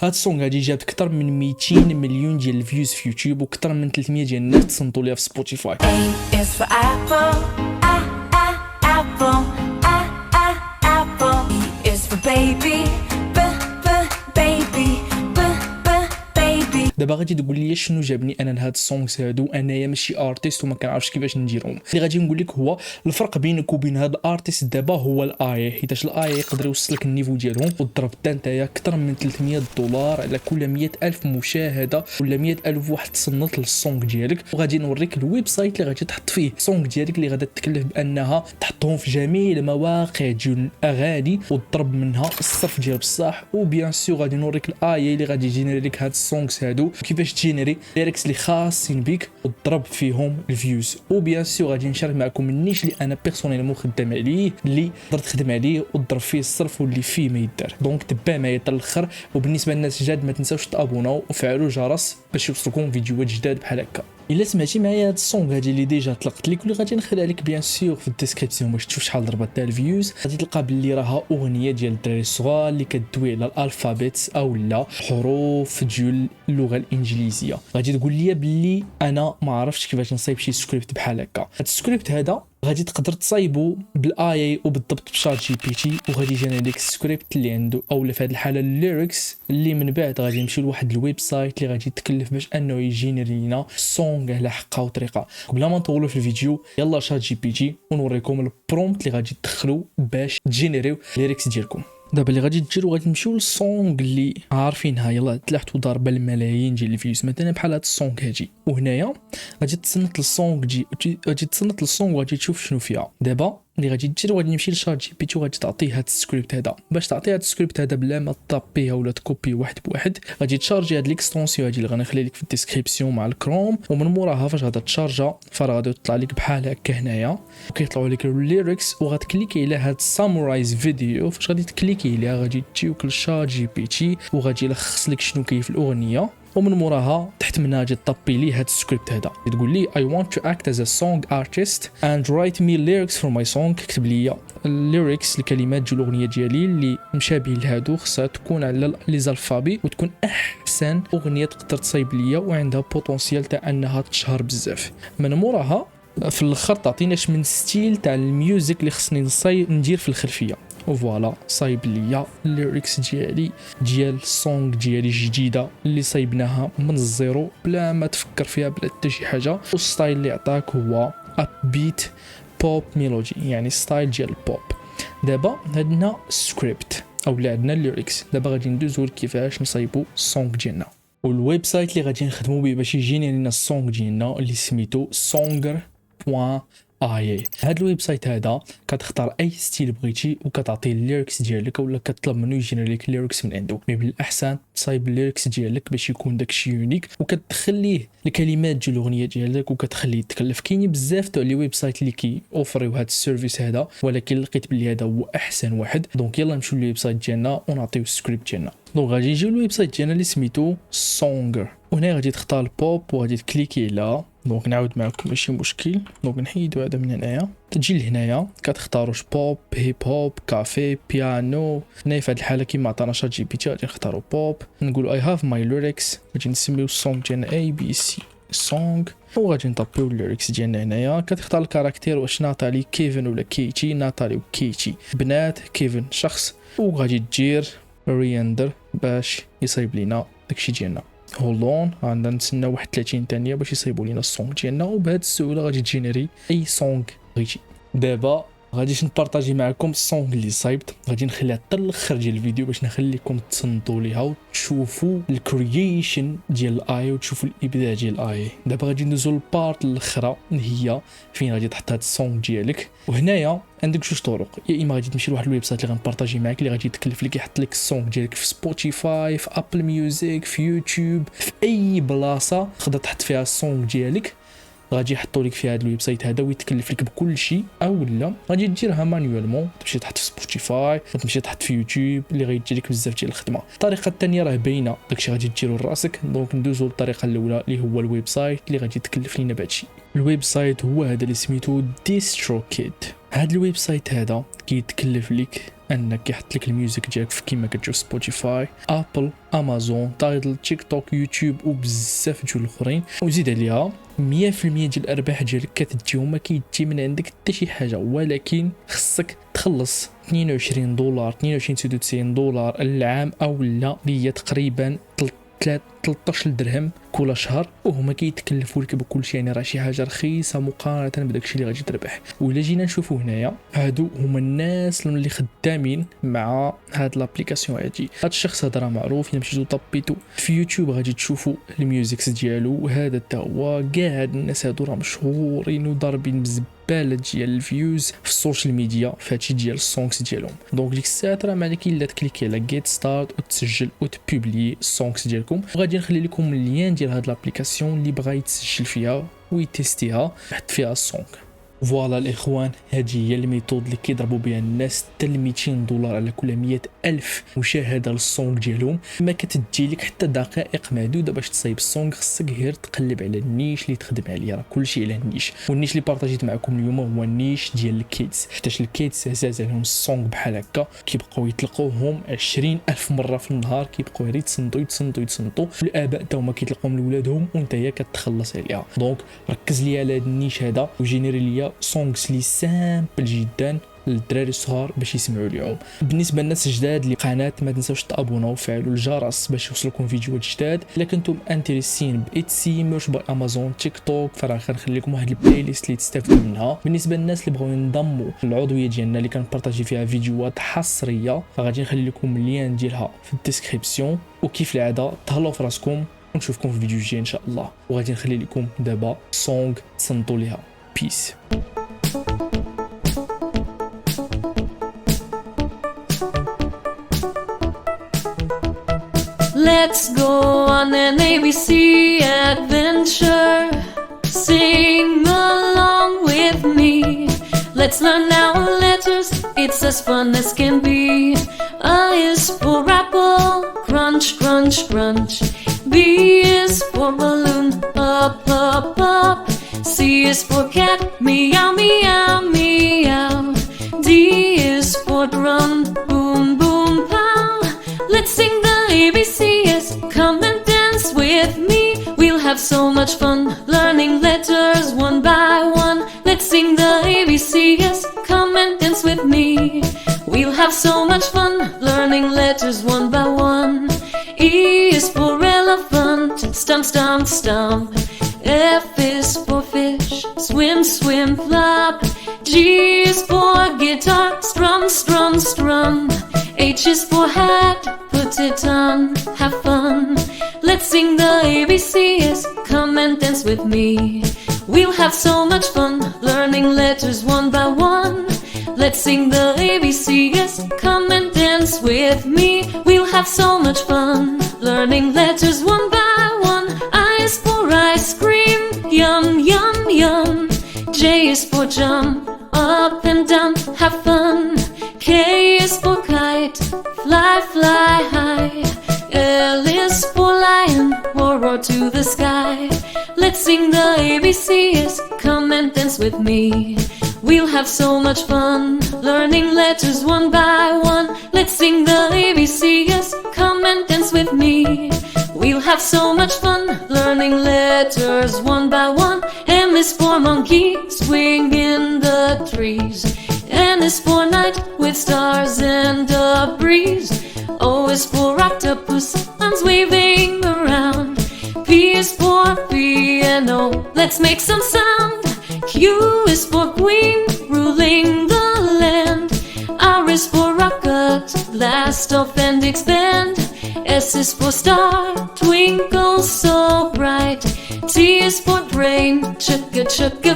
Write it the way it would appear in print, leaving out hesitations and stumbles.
هاد السونغ هادي جابت اكثر من 200 مليون ديال الفيوز في يوتيوب واكثر من 300 ديال الناس تصنتوا ليها في سبوتيفاي. A is for apple, apple, apple. E is for baby, baby, baby. دابا غادي تقول لي شنو جابني انا لهاد السونغز هادو، انايا ماشي ارتيست وما كنعرفش كيفاش نديرهم. اللي غادي نقول لك هو الفرق بينك وبين هاد الارتيست دابا هو الاي، حيتاش الاي يقدر يوصلك النيفو ديالهم وتضرب نتايا اكثر من $300 على كل 100,000 مشاهده ولا 100,000 واحد تصنت للسونغ ديالك. وغادي نوريك الويب سايت اللي غادي تحط فيه السونغ ديالك اللي غادي تكلف بانها تحطهم في جميع المواقع ديال الاغاني وتضرب منها الصرف ديال بصح. وبيان سور غادي نوريك الاي اللي غادي يجينيري لك هاد السونغز هادو كيفاش تجينيري ليركس اللي خاصين بك وتضرب فيهم الفيوز. وبيان سور غادي نشارك معكم النيش اللي انا بيرسونيلمون خدام عليه، اللي قدرت نخدم عليه وتضرب فيه الصرف واللي فيه ما يدار. دونك تبع معايا حتى الاخر. وبالنسبه للناس الجداد ما تنساوش تابوناو وفعلوا الجرس باش يوصلكم فيديوهات جداد بحال هكا. الا سمعتي معايا هاد السونغ هادي اللي ديجا طلقت لك واللي غادي نخليها لك بيان سور في الديسكريبسيون باش تشوف شحال ضربت تاع الفيوز، غادي تلقى باللي راها اغنيه ديال الدراري الصغار اللي كدوي على الالفابيت او لا حروف ديال اللغه الانجليزيه. غادي تقول لي باللي انا ما عرفتش كيفاش نصايب شي سكريبت بحال هكا. هاد السكريبت هذا غادي تقدر تصايبو بالاي وبالضبط بشات جي بي تي وغادي يجينا ديك السكريبت اللي عنده اولا في هذه الحاله الليركس اللي من بعد غادي نمشيو لواحد الويب سايت اللي غادي يتكلف باش انه يجينيري لينا سونغ على حقه وطريقه. قبل ما نطولوا في الفيديو يلا شات جي بي تي ونوريكم البرومبت اللي غادي تدخلوا باش تجينيريو الليركس ديالكم. دابا اللي غادي ديروا غادي نمشيو للسونغ اللي عارفينها يلا تلاحظوا ضاربه الملايين ديال الفيوز مثلا بحال هاد السونغ هادي. وهنايا غادي تصنت للسونغ غادي تصنت للسونغ وغادي تشوف شنو فيها. دابا اللي غادي دير غادي نمشي لشات جي بي تي وغادي تعطيه هاد السكريبت هذا. باش تعطيه هاد السكريبت هذا بلا ما طابيه ولا تكوبي واحد بواحد غادي تشارجي هاد ليكستونسيون هادي اللي غنخلي لك في الديسكريبسيون مع الكروم. ومن موراها فاش غادا تشارجا فراه غادي يطلع لك بحال هكا هنايا وكيطلعوا لك الليركس وغتكليكي على هاد سامرايز فيديو. فاش غادي تكليكي عليها غادي تجيوك لشات جي بي تي وغادي يلخص لك شنو كاين في الاغنيه. ومن موراها تحت منها غادي طابي لي هاد السكريبت هذا تقول لي I want to act as a song artist and write me lyrics for my song. كتب لي الليركس الكلمات ديال الاغنيه ديالي اللي مشابهين لهادو خصها تكون على لي زالفابي وتكون احسن اغنيه تقدر تصايب ليا وعندها بوتونسيال تاع انها تشهر بزاف. من موراها في الاخر تعطيناش من ستيل تاع الميوزك اللي خصني ندير في الخلفيه. وفوالا صايب ليا الليركس ديالي ديال السونغ ديالي جديده اللي صايبناها من الزيرو بلا ما تفكر فيها بلا حتى شي حاجه. والستايل اللي عطاك هو اب بيت بوب ميلودي يعني ستايل ديال البوب. دابا عندنا سكريبت او عندنا الليركس. دابا غادي ندوزو كيفاش نصايبو السونغ ديالنا. والويب سايت اللي غادي نخدمو به باش يجينا لنا السونغ ديالنا اللي سميتو songer.ai. هاد الويب سايت هذا كتختار اي ستيل بغيتي وكتعطيه الليركس ديالك ولا كطلب منه يجينيري لك الليركس من عنده. مي بالاحسن تصايب الليركس ديالك باش يكون داكشي يونيك وكتدخل ليه الكلمات ديال الاغنيه ديالك وكتخليه يتكلف. كاينين بزاف تاع لي ويب سايت اللي كي اوفريو هاد السيرفيس هذا ولكن لقيت بلي هذا هو احسن واحد. دونك يلا نمشيو للويب سايت ديالنا ونعطيو السكريبت ديالنا. دونك غادي نجيو للويب سايت ديالنا اللي سميتو سونغر. وهنا غادي تختار البوب وغادي تكليكي على دونك نعاود معكم ماشي مشكل. دونك نحيدو هذا من هنايا تجي لهنايا كتختاروا بوب هيب هوب كافي بيانو. هنا في هذه الحاله كيما عطانا شات جي بي تي غادي نختاروا بوب نقولوا اي هاف ماي ليركس غادي نسميو السونغ ديالنا اي بي سي سونغ وغادي نطبيو الليركس ديالنا. هنايا كتختار الكاركتير واش ناتالي كيفن ولا كيتي. ناتالي وكيتي بنات كيفن شخص وغادي تجير ريندر باش يصايب لينا داكشي ديالنا. هولون عندنا نتسنى واحد 30 ثانيه باش يصايبوا لينا السونغ ديالنا وبهذه السهوله غادي تجينيري اي سونغ بغيتي. دابا غادي نبارطاجي معكم السونغ اللي صايبت غادي نخليها حتى الاخر ديال الفيديو باش نخليكم تصنتوا ليها وتشوفوا الكرييشن ديال الاي وتشوفوا الابداع ديال الاي. دابا غادي ندوزو للبارت الاخرى اللي هي فين غادي تحط هاد السونغ ديالك. وهنايا عندك جوج طرق. يا اما غادي تمشي لواحد الويب سايت اللي غنبارطاجي معاك اللي غادي يتكلف لك يحط لك السونغ ديالك في سبوتيفاي في ابل ميوزك في يوتيوب في اي بلاصه تقدر تحط فيها السونغ ديالك غادي يحطوا لك في هذا الويب سايت هذا ويتكلف لك بكل شيء. او لا غادي ديرها مانيوالمون تمشي تحط في سبوتيفاي وتمشي تحط في يوتيوب اللي غيدي لك بزاف ديال الخدمه. الطريقه الثانيه راه باينه داكشي غادي ديرو لراسك. دونك ندوزو للطريقه الاولى اللي هو الويب سايت اللي غادي تكلف لينا بهادشي. الويب سايت هو هذا اللي سميتو ديسترو كيد. هذا الويب سايت هذا كيتكلف لك انك يحط لك الميوزك ديالك في كيما كتشوف سبوتيفاي، ابل، امازون، تايدل، تيك توك، يوتيوب وبزاف ديال الاخرين. وزيد عليها 100% ديال الارباح ديالك كتجي وما كيجي من عندك حتى شي حاجه، ولكن خصك تخلص $22 $92 العام، او لا هي تقريبا 13 درهم كل شهر، وهما كيتكلفوا لك بكل شيء. يعني راه شي حاجه رخيصه مقارنه بداك الشيء اللي غادي تربح. ولا جينا نشوفوا هنايا، هادو هما الناس اللي خدامين مع هاد لابليكاسيون هادي. هاد الشخص هذا راه معروف، الا مشيتو طبيتو في يوتيوب غادي تشوفوا الميوزكس ديالو، وهذا حتى هو. كاع هاد الناس هادو راه مشهورين وضاربين بزباله ديال الفيوز في السوشيال ميديا في هادشي ديال السونكس ديالهم. دونك ديك الساعه راه ما عليك الا تكليكي على جيت ستارت وتسجل وتبوبلي السونكس ديالكم. وغادي نخلي لكم اللين ديال هاد لابليكاسيون اللي بغا يتسجل فيها ويتيستيها، يحط فيها السونك. فوالا الاخوان، هذه هي الميثود اللي كيضربوا بها الناس حتى $200 على كل 100,000 مشاهده للسونغ ديالهم. ما كتجي لك حتى دقائق معدوده باش تصايب السونغ، خصك غير تقلب على النيش اللي تخدم عليه. راه كلشي على النيش، والنيش اللي بارطاجيت معكم اليوم هو النيش ديال الكيدز، حيت الكيدز عزاز عليهم السونغ بحال هكا، كيبقاو يطلقوهم 20,000 مره في النهار، كيبقاو غير يتصنتوا. الاباء حتى هما كيطلقوهم لولادهم وانت هي كتخلص عليها. دونك ركز لي على هذا النيش هذا وجينيري ليا سونغز لي سامبل جدا للدراري الصغار باش يسمعوا اليوم. بالنسبه للناس الجداد اللي قناه، ما تنساوش تابوناو وفعلوا الجرس باش يوصلكم فيديوهات جداد. الا كنتم انتريسين بإتسي مش بامازون تيك توك، فراه غنخلي لكم واحد البلاي ليست اللي تستافدوا منها. بالنسبه للناس اللي بغاو ينضموا للعضويه ديالنا اللي كنبارطاجي فيها فيديوهات حصريه، فغادي نخلي لكم اللين ديالها في الديسكريبسيون. وكيف العاده تهلاو في راسكم، ونشوفكم في الفيديو الجاي ان شاء الله. وغادي نخلي لكم دابا سونغ تصنتوا ليها. بيس. Let's go on an ABC adventure. Sing along with me. Let's learn our letters, it's as fun as can be. A is for apple, crunch, crunch, crunch. B is for balloon, up, up, up. C is for cat, meow, meow, meow. D is for drum, boom, boom, pow. Let's sing the ABCs, come and dance with me. We'll have so much fun learning letters one by one. Let's sing the ABCs, come and dance with me. We'll have so much fun learning letters one by one. E is for elephant, stomp, stomp, stomp. F is for fish, swim, swim, flop. G is for guitar, strum, strum, strum. H is for hat, put it on, have fun. Let's sing the ABCs, come and dance with me. We'll have so much fun learning letters one by one. Let's sing the ABCs, come and dance with me. We'll have so much fun learning letters one by one. I is for ice cream, yum, yum, yum. J is for jump, up and down, have fun. K is for kite, fly, fly high. L is for lion, roar, roar to the sky. Let's sing the ABCs, come and dance with me. We'll have so much fun learning letters one by one. Let's sing the ABCs, come and dance with me. We'll have so much fun learning letters one by one. M is for monkey, swing in the trees. N is for night with stars and a breeze. O is for octopus, arms waving around. P is for piano, let's make some sound. Q is for queen, ruling the land. R is for rocket, blast off and expand. S is for star, twinkle so bright. T is for train, chugga chugga